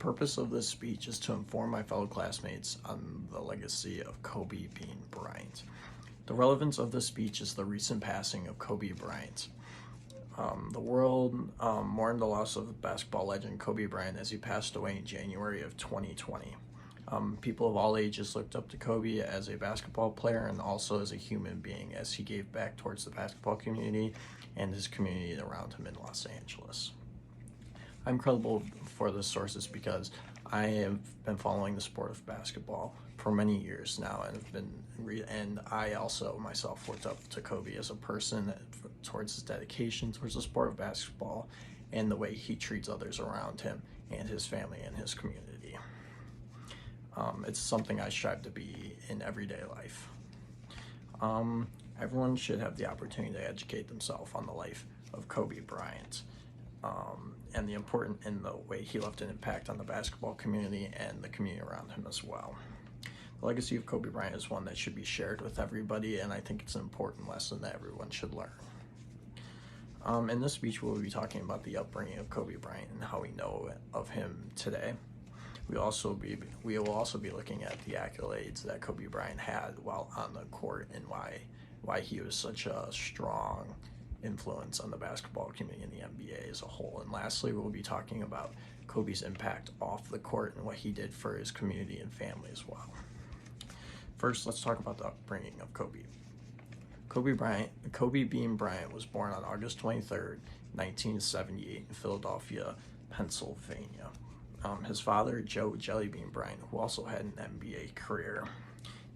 purpose of this speech is to inform my fellow classmates on the legacy of Kobe Bean Bryant. The relevance of this speech is the recent passing of Kobe Bryant. The world mourned the loss of basketball legend Kobe Bryant as he passed away in January of 2020. People of all ages looked up to Kobe as a basketball player and also as a human being, as he gave back towards the basketball community and his community around him in Los Angeles. I'm credible for the sources because I have been following the sport of basketball for many years now, and I also myself looked up to Kobe as a person towards his dedication towards the sport of basketball and the way he treats others around him and his family and his community. It's something I strive to be in everyday life. Everyone should have the opportunity to educate themselves on the life of Kobe Bryant, and the way he left an impact on the basketball community and the community around him as well. The legacy of Kobe Bryant is one that should be shared with everybody, and I think it's an important lesson that everyone should learn. In this speech, we'll be talking about the upbringing of Kobe Bryant and how we know of him today. We will also be looking at the accolades that Kobe Bryant had while on the court and why he was such a strong influence on the basketball community and the NBA as a whole. And lastly, we'll be talking about Kobe's impact off the court and what he did for his community and family as well. First, let's talk about the upbringing of Kobe. Kobe Bean Bryant was born on August 23rd, 1978 in Philadelphia, Pennsylvania. His father, Joe Jellybean Bryant, who also had an NBA career,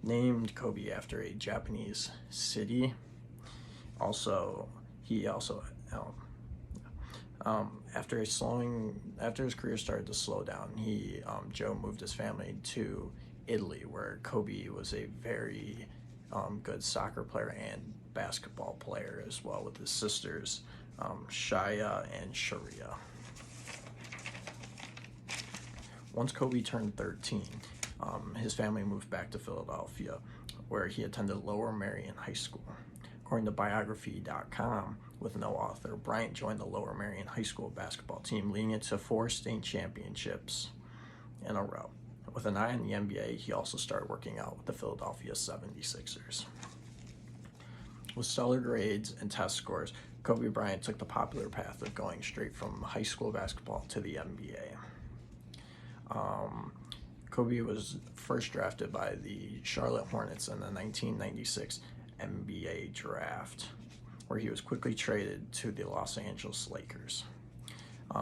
named Kobe after a Japanese city. After his career started to slow down, Joe moved his family to Italy, where Kobe was a very good soccer player and basketball player as well, with his sisters Shaya and Sharia. Once Kobe turned 13, his family moved back to Philadelphia, where he attended Lower Merion High School. According to biography.com, with no author, Bryant joined the Lower Merion High School basketball team, leading it to 4 state championships in a row. With an eye on the NBA, he also started working out with the Philadelphia 76ers. With stellar grades and test scores, Kobe Bryant took the popular path of going straight from high school basketball to the NBA. Kobe was first drafted by the Charlotte Hornets in the 1996 NBA draft, where he was quickly traded to the Los Angeles Lakers.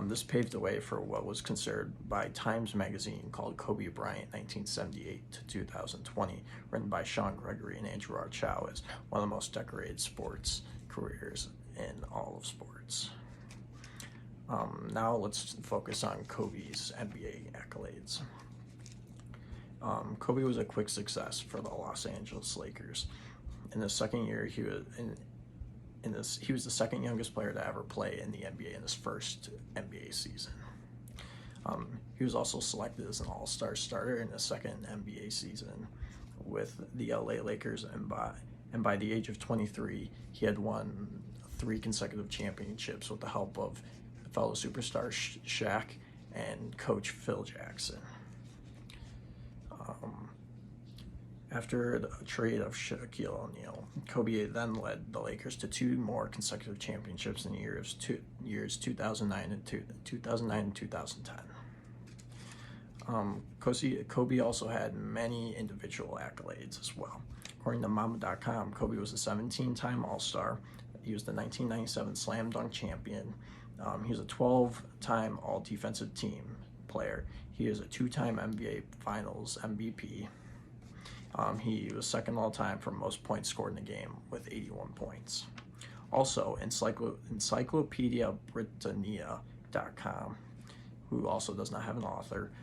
This paved the way for what was considered by Times Magazine called Kobe Bryant 1978 to 2020, written by Sean Gregory and Andrew R. Chow, as one of the most decorated sports careers in all of sports. Now let's focus on Kobe's NBA accolades. Kobe was a quick success for the Los Angeles Lakers. In his second year, he was the second youngest player to ever play in the NBA in his first NBA season. He was also selected as an all-star starter in his second NBA season with the LA Lakers, and by the age of 23, he had won 3 consecutive championships with the help of fellow superstar Shaq and coach Phil Jackson. After the trade of Shaquille O'Neal, Kobe then led the Lakers to 2 more consecutive championships in the years 2009 and 2010. Kobe also had many individual accolades as well. According to Mamba.com, Kobe was a 17-time All-Star. He was the 1997 Slam Dunk champion. He was a 12-time All-Defensive Team player. He is a 2-time NBA Finals MVP. He was second all-time for most points scored in the game with 81 points. Also, Encyclopedia Britannica.com, who also does not have an author,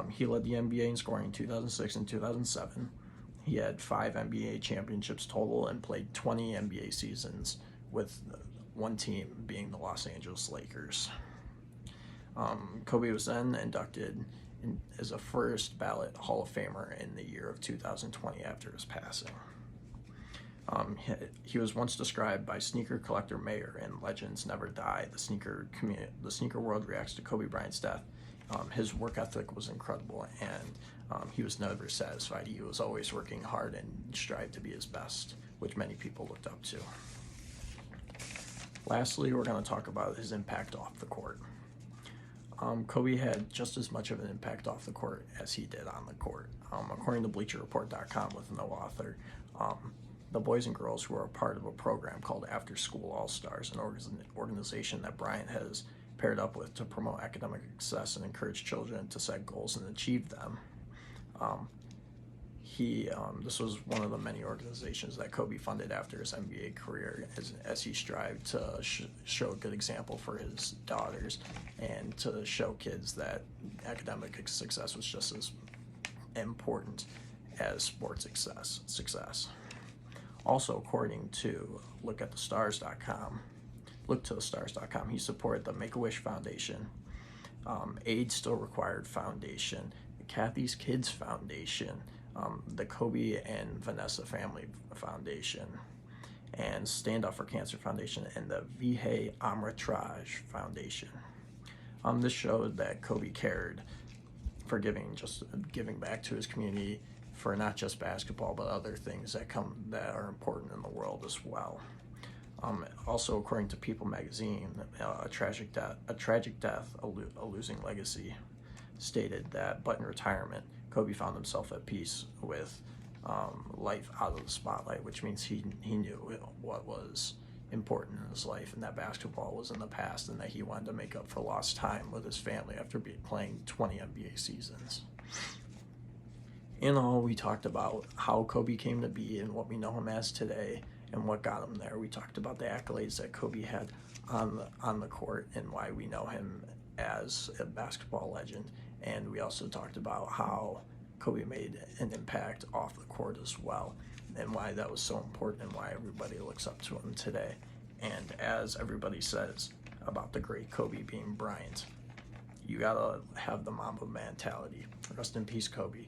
he led the NBA in scoring in 2006 and 2007. He had 5 NBA championships total and played 20 NBA seasons, with one team being the Los Angeles Lakers. Kobe was then inducted as a first ballot Hall of Famer in the year of 2020 after his passing. He was once described by sneaker collector Mayer in Legends Never Die. The sneaker world reacts to Kobe Bryant's death His work ethic was incredible, and he was never satisfied. He was always working hard and strived to be his best, which many people looked up to. Lastly, we're going to talk about his impact off the court. Kobe had just as much of an impact off the court as he did on the court. According to BleacherReport.com with no author, the boys and girls who are a part of a program called After School All-Stars, an organization that Bryant has paired up with to promote academic success and encourage children to set goals and achieve them. This was one of the many organizations that Kobe funded after his NBA career, as he strived to show a good example for his daughters and to show kids that academic success was just as important as sports success. Also, according to LookToTheStars.com, he supported the Make-A-Wish Foundation, AIDS Still Required Foundation, the Kathy's Kids Foundation, the Kobe and Vanessa Family Foundation, and Stand Up for Cancer Foundation, and the Vijay Amritraj Foundation. This showed that Kobe cared for giving back to his community for not just basketball, but other things that are important in the world as well. Also, according to People magazine, a tragic death, a losing legacy, stated that, but in retirement, Kobe found himself at peace with life out of the spotlight, which means he knew what was important in his life, and that basketball was in the past, and that he wanted to make up for lost time with his family after playing 20 NBA seasons. In all, we talked about how Kobe came to be and what we know him as today and what got him there. We talked about the accolades that Kobe had on the court and why we know him as a basketball legend. And we also talked about how Kobe made an impact off the court as well, and why that was so important and why everybody looks up to him today. And as everybody says about the great Kobe Bean Bryant, you gotta have the Mamba mentality. Rest in peace, Kobe.